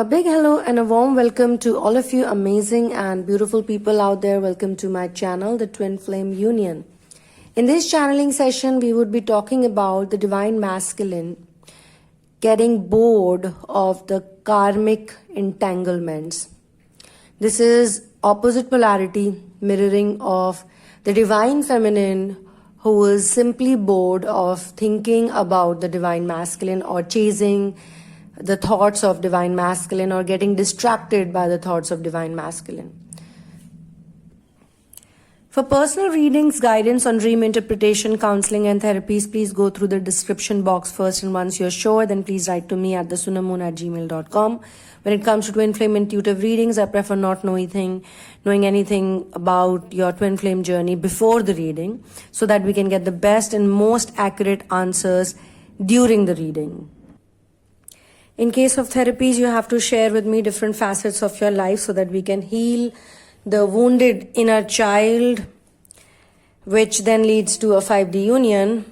A big hello and a warm welcome to all of you amazing and beautiful people out there. Welcome to my channel, the Twinflame Union. In this channeling session, we would be talking about the Divine Masculine getting bored of the karmic entanglements. This is opposite polarity, mirroring of the Divine Feminine who is simply bored of thinking about the Divine Masculine or chasing the thoughts of Divine Masculine or getting distracted by the thoughts of Divine Masculine. For personal readings, guidance on dream interpretation, counseling and therapies, please go through the description box first, and once you're sure, then please write to me at thesunamoon@gmail.com. When it comes to twin flame intuitive readings, I prefer not knowing anything about your twin flame journey before the reading so that we can get the best and most accurate answers during the reading. In case of therapies, you have to share with me different facets of your life so that we can heal the wounded inner child, which then leads to a 5D union.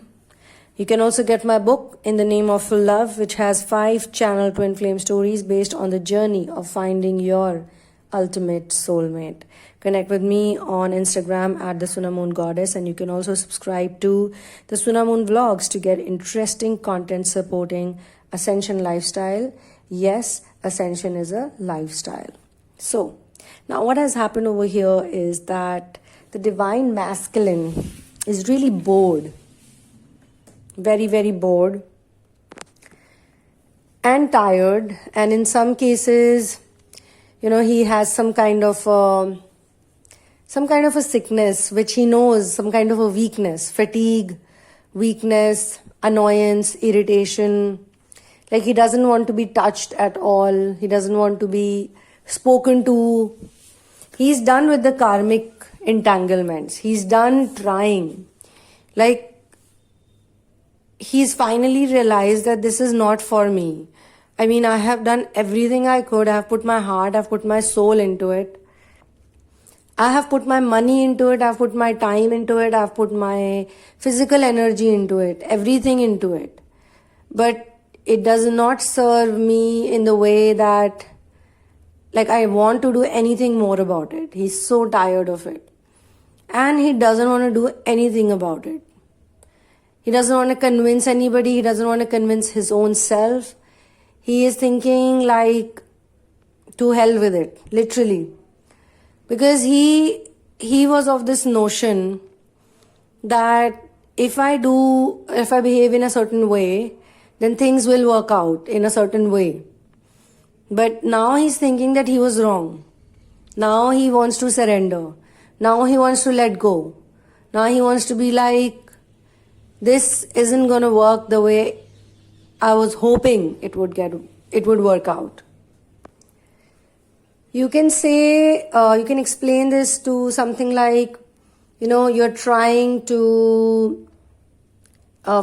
You can also get my book, In the Name of Full Love, which has 5 channel twin flame stories based on the journey of finding your ultimate soulmate. Connect with me on Instagram at the Sunamoon Goddess, and you can also subscribe to the Sunamoon vlogs to get interesting content supporting ascension lifestyle. Yes, ascension is a lifestyle. So, now what has happened over here is that the Divine Masculine is really bored. Very, very bored. And tired. And in some cases, he has some kind of a sickness, which he knows, some kind of a weakness, fatigue, weakness, annoyance, irritation. Like he doesn't want to be touched at all. He doesn't want to be spoken to. He's done with the karmic entanglements. He's done trying. Like he's finally realized that this is not for me. I mean, I have done everything I could. I have put my heart, I've put my soul into it. I have put my money into it. I've put my time into it. I've put my physical energy into it. Everything into it. But it does not serve me in the way that I want to do anything more about it. He's so tired of it. And he doesn't want to do anything about it. He doesn't want to convince anybody. He doesn't want to convince his own self. He is thinking to hell with it, literally. Because he was of this notion that if I behave in a certain way, then things will work out in a certain way. But now he's thinking that he was wrong. Now he wants to surrender. Now he wants to let go. Now he wants to be this isn't going to work the way I was hoping it would work out. You can say, you can explain this to something you're trying to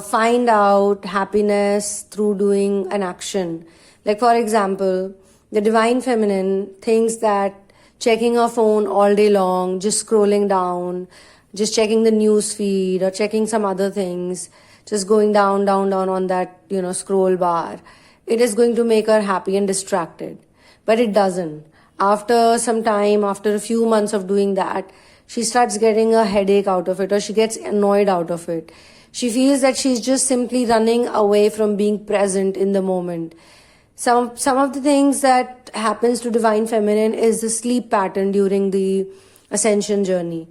find out happiness through doing an action. Like for example, the Divine Feminine thinks that checking her phone all day long, just scrolling down, just checking the news feed or checking some other things, just going down on that, scroll bar, it is going to make her happy and distracted. But it doesn't. After some time, after a few months of doing that, she starts getting a headache out of it, or she gets annoyed out of it. She feels that she's just simply running away from being present in the moment. Some of the things that happens to Divine Feminine is the sleep pattern during the ascension journey.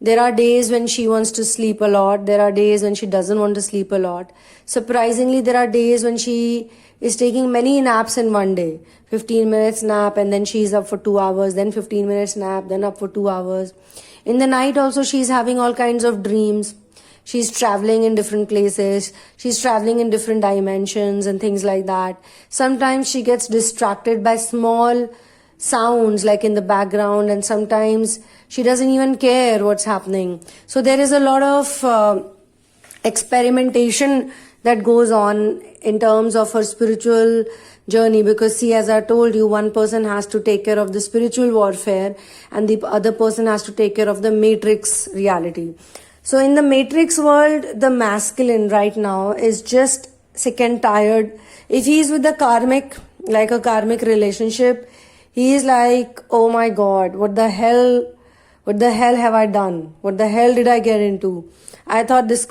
There are days when she wants to sleep a lot. There are days when she doesn't want to sleep a lot. Surprisingly, there are days when she is taking many naps in one day. 15 minutes nap, and then she's up for 2 hours, then 15 minutes nap, then up for 2 hours. In the night also, she's having all kinds of dreams. She's traveling in different places. She's traveling in different dimensions and things like that. Sometimes she gets distracted by small sounds in the background, and sometimes she doesn't even care what's happening. So there is a lot of experimentation that goes on in terms of her spiritual journey, because see, as I told you, one person has to take care of the spiritual warfare and the other person has to take care of the matrix reality. So in the matrix world, the masculine right now is just sick and tired. If he is with the karmic like a karmic relationship, he is like, oh my god, what the hell have I done? What the hell did I get into? I thought this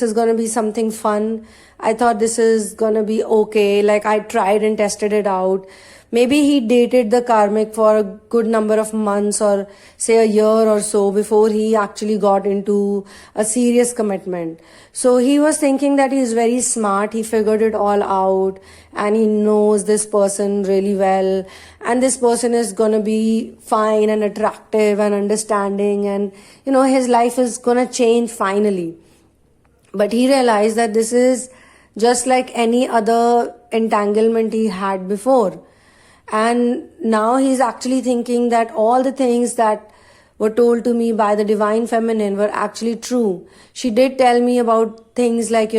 is gonna be something fun. I thought this is gonna be okay. Like, I tried and tested it out. Maybe he dated the karmic for a good number of months, or say a year or so, before he actually got into a serious commitment. So he was thinking that he's very smart, he figured it all out, and he knows this person really well, and this person is gonna be fine and attractive and understanding, and his life is gonna change finally. But he realized that this is just like any other entanglement he had before. And now he's actually thinking that all the things that were told to me by the Divine Feminine were actually true. She did tell me about things like,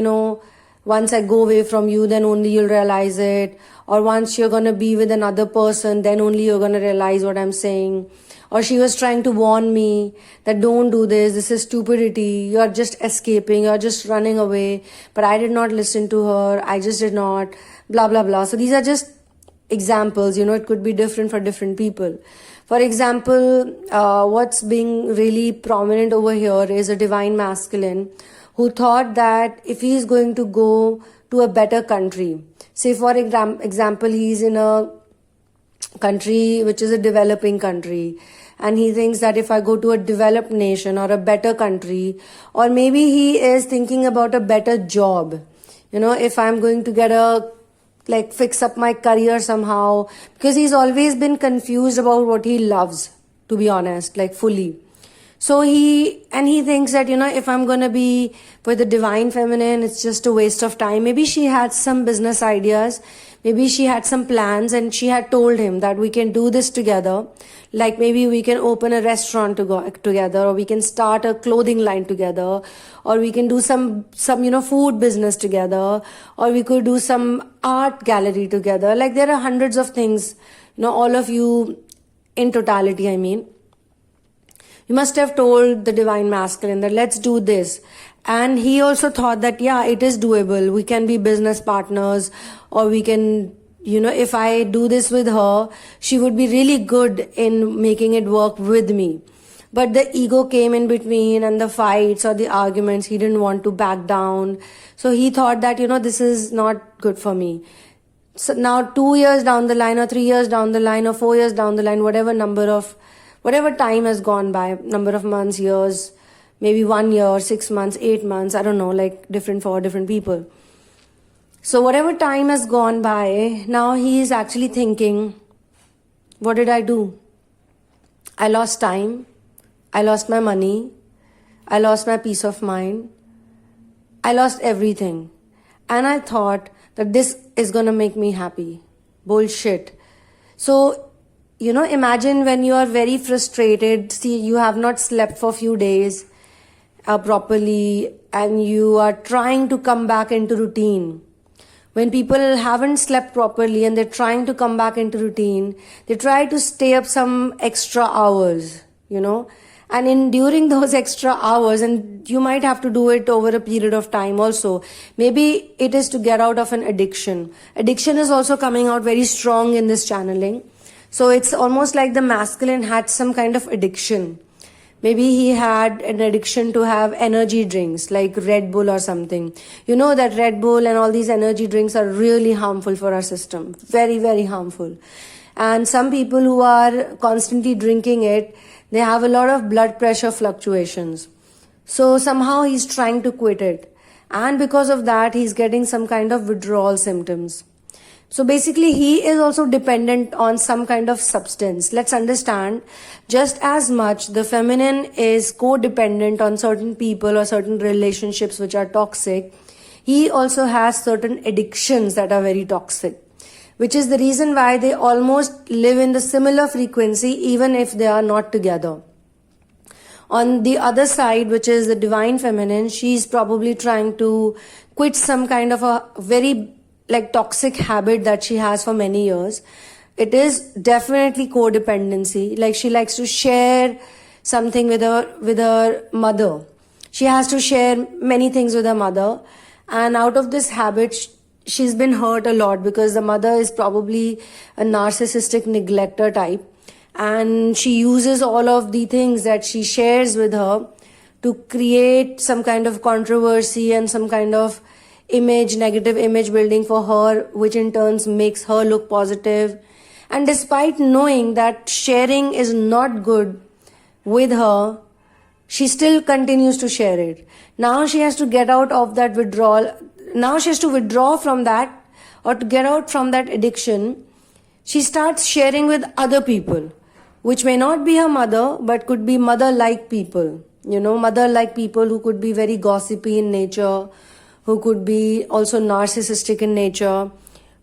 once I go away from you, then only you'll realize it. Or once you're going to be with another person, then only you're going to realize what I'm saying. Or she was trying to warn me that don't do this is stupidity, you're just escaping, you're just running away. But I did not listen to her, I just did not, blah, blah, blah. So these are just examples, it could be different for different people. For example, what's being really prominent over here is a divine masculine who thought that if he is going to go to a better country, say for example, he's in a country which is a developing country, and he thinks that if I go to a developed nation or a better country, or maybe he is thinking about a better job, if I'm going to get fix up my career somehow, because he's always been confused about what he loves, to be honest, fully. So he thinks that, if I'm going to be with the Divine Feminine, it's just a waste of time. Maybe she had some business ideas, maybe she had some plans, and she had told him that we can do this together. Like maybe we can open a restaurant together, or we can start a clothing line together, or we can do some food business together, or we could do some art gallery together. Like there are hundreds of things, all of you in totality, I mean. You must have told the Divine Masculine that let's do this. And he also thought that, yeah, it is doable. We can be business partners, or we can, if I do this with her, she would be really good in making it work with me. But the ego came in between, and the fights or the arguments, he didn't want to back down. So he thought that, this is not good for me. So now 2 years down the line, or 3 years down the line, or 4 years down the line, whatever time has gone by, number of months, years, maybe 1 year, 6 months, 8 months, I don't know, different for different people. So whatever time has gone by, now he is actually thinking, what did I do? I lost time, I lost my money, I lost my peace of mind, I lost everything. And I thought that this is gonna make me happy. Bullshit. So, imagine when you are very frustrated, see, you have not slept for a few days properly, and you are trying to come back into routine. When people haven't slept properly and they're trying to come back into routine, they try to stay up some extra hours, and during those extra hours, and you might have to do it over a period of time also. Maybe it is to get out of an addiction. Addiction is also coming out very strong in this channeling. So it's almost like the masculine had some kind of addiction. Maybe he had an addiction to have energy drinks like Red Bull or something. You know that Red Bull and all these energy drinks are really harmful for our system. Very, very harmful. And some people who are constantly drinking it, they have a lot of blood pressure fluctuations. So somehow he's trying to quit it. And because of that, he's getting some kind of withdrawal symptoms. So basically, he is also dependent on some kind of substance. Let's understand, just as much the feminine is codependent on certain people or certain relationships which are toxic, he also has certain addictions that are very toxic, which is the reason why they almost live in the similar frequency even if they are not together. On the other side, which is the divine feminine, she's probably trying to quit some kind of a very toxic habit that she has for many years. It is definitely codependency. She likes to share something with her mother. She has to share many things with her mother, and out of this habit, she's been hurt a lot because the mother is probably a narcissistic neglector type, and she uses all of the things that she shares with her to create some kind of controversy and some kind of negative image building for her, which in turns makes her look positive. And despite knowing that sharing is not good with her, she still continues to share it. Now she has to get out of that withdrawal. Now she has to withdraw from that, or to get out from that addiction. She starts sharing with other people, which may not be her mother, but could be mother-like people. Mother-like people who could be very gossipy in nature, who could be also narcissistic in nature,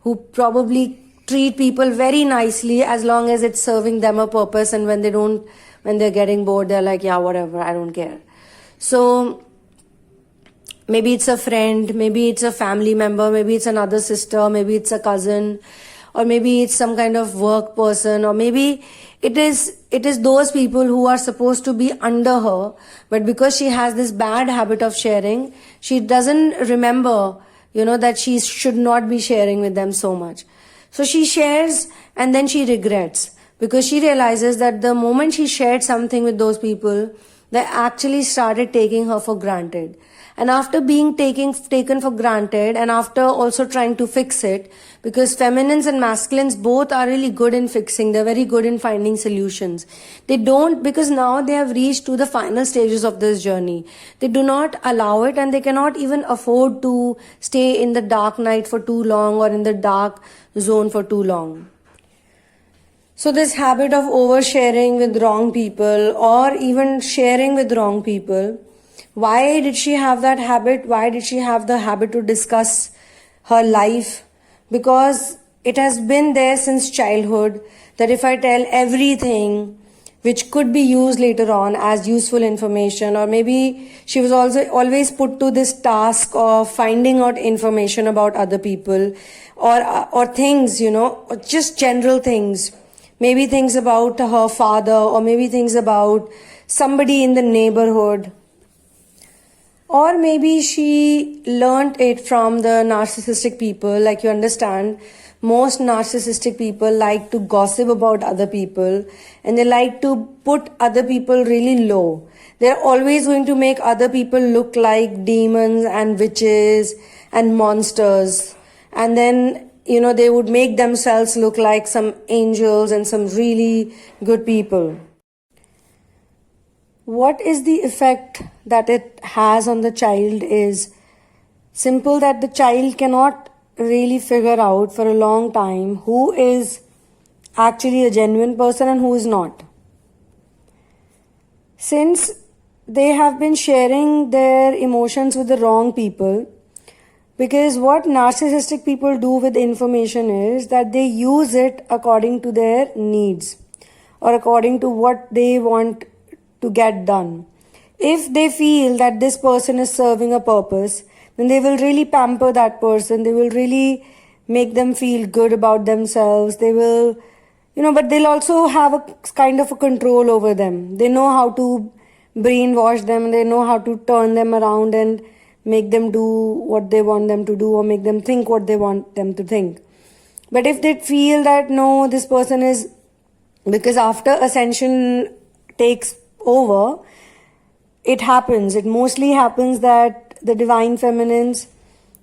who probably treat people very nicely as long as it's serving them a purpose, and when they're getting bored, they're like, yeah, whatever, I don't care. So maybe it's a friend, maybe it's a family member, maybe it's another sister, maybe it's a cousin, or maybe it's some kind of work person, or maybe it is those people who are supposed to be under her, but because she has this bad habit of sharing, she doesn't remember, that she should not be sharing with them so much. So she shares and then she regrets, because she realizes that the moment she shared something with those people, they actually started taking her for granted. And after being taken for granted, and after also trying to fix it, because feminines and masculines both are really good in fixing, they're very good in finding solutions. They don't, because now they have reached to the final stages of this journey. They do not allow it, and they cannot even afford to stay in the dark night for too long, or in the dark zone for too long. So this habit of oversharing with wrong people, or even sharing with wrong people, why did she have that habit? Why did she have the habit to discuss her life? Because it has been there since childhood, that if I tell everything which could be used later on as useful information, or maybe she was also always put to this task of finding out information about other people, or things, or just general things. Maybe things about her father, or maybe things about somebody in the neighborhood. Or maybe she learned it from the narcissistic people. Like, you understand, most narcissistic people like to gossip about other people, and they like to put other people really low. They're always going to make other people look like demons and witches and monsters. And then, they would make themselves look like some angels and some really good people. What is the effect that it has on the child is simple, that the child cannot really figure out for a long time who is actually a genuine person and who is not. Since they have been sharing their emotions with the wrong people, because what narcissistic people do with information is that they use it according to their needs, or according to what they want to get done. If they feel that this person is serving a purpose, then they will really pamper that person. They will really make them feel good about themselves. They will, but they'll also have a kind of a control over them. They know how to brainwash them. They know how to turn them around and make them do what they want them to do, or make them think what they want them to think. But if they feel that no, this person is, because after ascension takes over, it mostly happens that the divine feminines,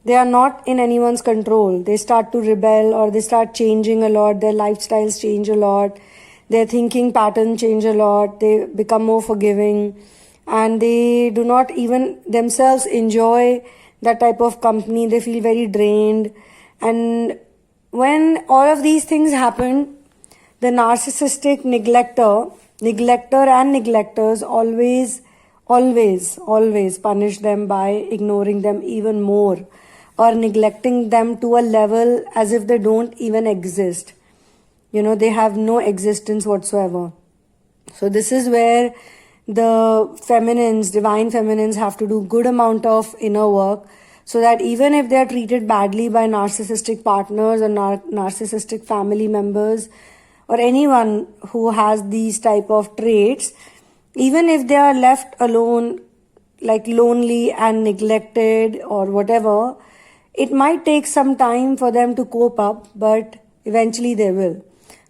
they are not in anyone's control. They start to rebel, or they start changing a lot. Their lifestyles change a lot. Their thinking pattern change a lot. They become more forgiving, and they do not even themselves enjoy that type of company. They feel very drained. And when all of these things happen, the narcissistic neglector and neglectors always punish them by ignoring them even more, or neglecting them to a level as if they don't even exist. They have no existence whatsoever. So this is where the feminines, divine feminines, have to do good amount of inner work, so that even if they are treated badly by narcissistic partners or narcissistic family members, or anyone who has these type of traits, even if they are left alone, like lonely and neglected or whatever, It might take some time for them to cope up, but eventually they will.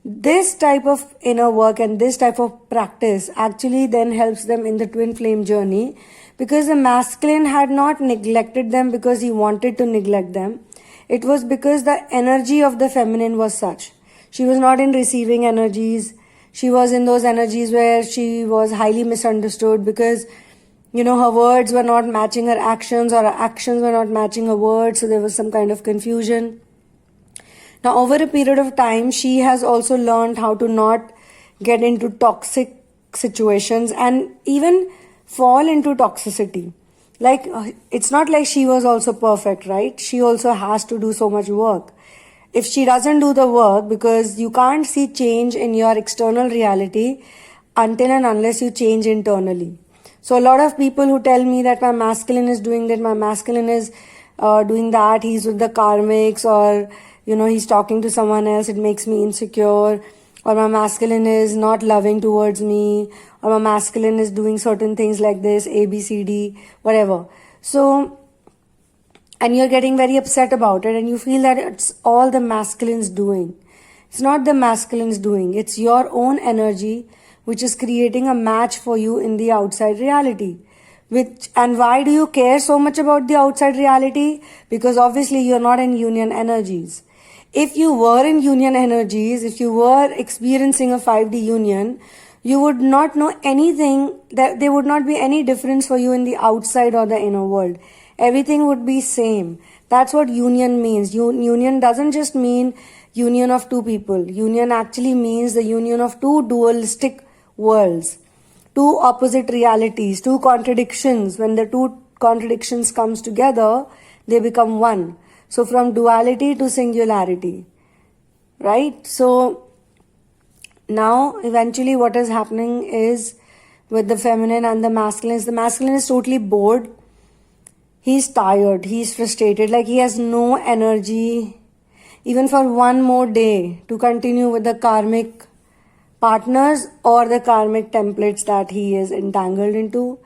This type of inner work and this type of practice actually then helps them in the twin flame journey, because the masculine had not neglected them because he wanted to neglect them. It was because the energy of the feminine was such. She was not in receiving energies. She was in those energies where she was highly misunderstood because, her words were not matching her actions, or her actions were not matching her words, so there was some kind of confusion. Now, over a period of time, she has also learned how to not get into toxic situations and even fall into toxicity. Like, it's not like she was also perfect, right? She also has to do so much work. If she doesn't do the work, because you can't see change in your external reality until and unless you change internally. So a lot of people who tell me that my masculine is doing that, my masculine is doing that, he's with the karmics, or he's talking to someone else, it makes me insecure, or my masculine is not loving towards me, or my masculine is doing certain things like this, A, B, C, D, whatever. So, and you're getting very upset about it, and you feel that it's all the masculine's doing. It's not the masculine's doing, it's your own energy which is creating a match for you in the outside reality. And why do you care so much about the outside reality? Because obviously you're not in union energies. If you were in union energies, if you were experiencing a 5D union, you would not know anything, that there would not be any difference for you in the outside or the inner world. Everything would be same. That's what union means. Union doesn't just mean union of two people. Union actually means the union of two dualistic worlds, two opposite realities, two contradictions. When the two contradictions comes together, they become one. So from duality to singularity, right? So now eventually what is happening is with the feminine and the masculine is totally bored. He's tired, he's frustrated, like he has no energy even for one more day to continue with the karmic partners or the karmic templates that he is entangled into.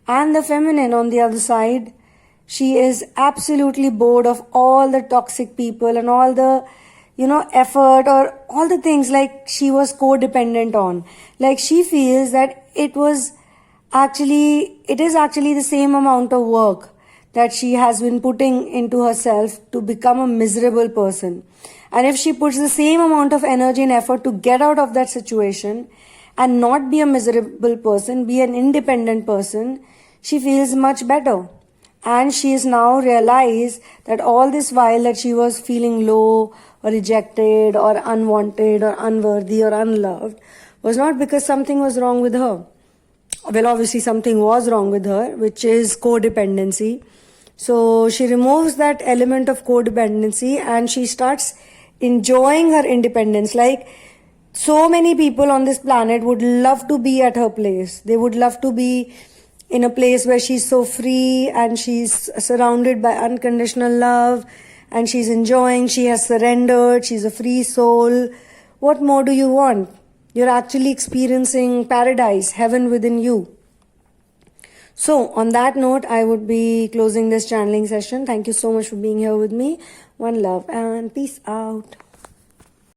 And the feminine on the other side, she is absolutely bored of all the toxic people and all the effort or all the things like she was codependent on. Like she feels that it is actually the same amount of work that she has been putting into herself to become a miserable person. And if she puts the same amount of energy and effort to get out of that situation and not be a miserable person, be an independent person, she feels much better. And she has now realized that all this while that she was feeling low or rejected or unwanted or unworthy or unloved was not because something was wrong with her. Well, obviously something was wrong with her, which is codependency. So she removes that element of codependency and she starts enjoying her independence. Like so many people on this planet would love to be at her place. They would love to be in a place where she's so free and she's surrounded by unconditional love and she's enjoying, she has surrendered, she's a free soul. What more do you want? You're actually experiencing paradise, heaven within you. So on that note, I would be closing this channeling session. Thank you so much for being here with me. One love and peace out.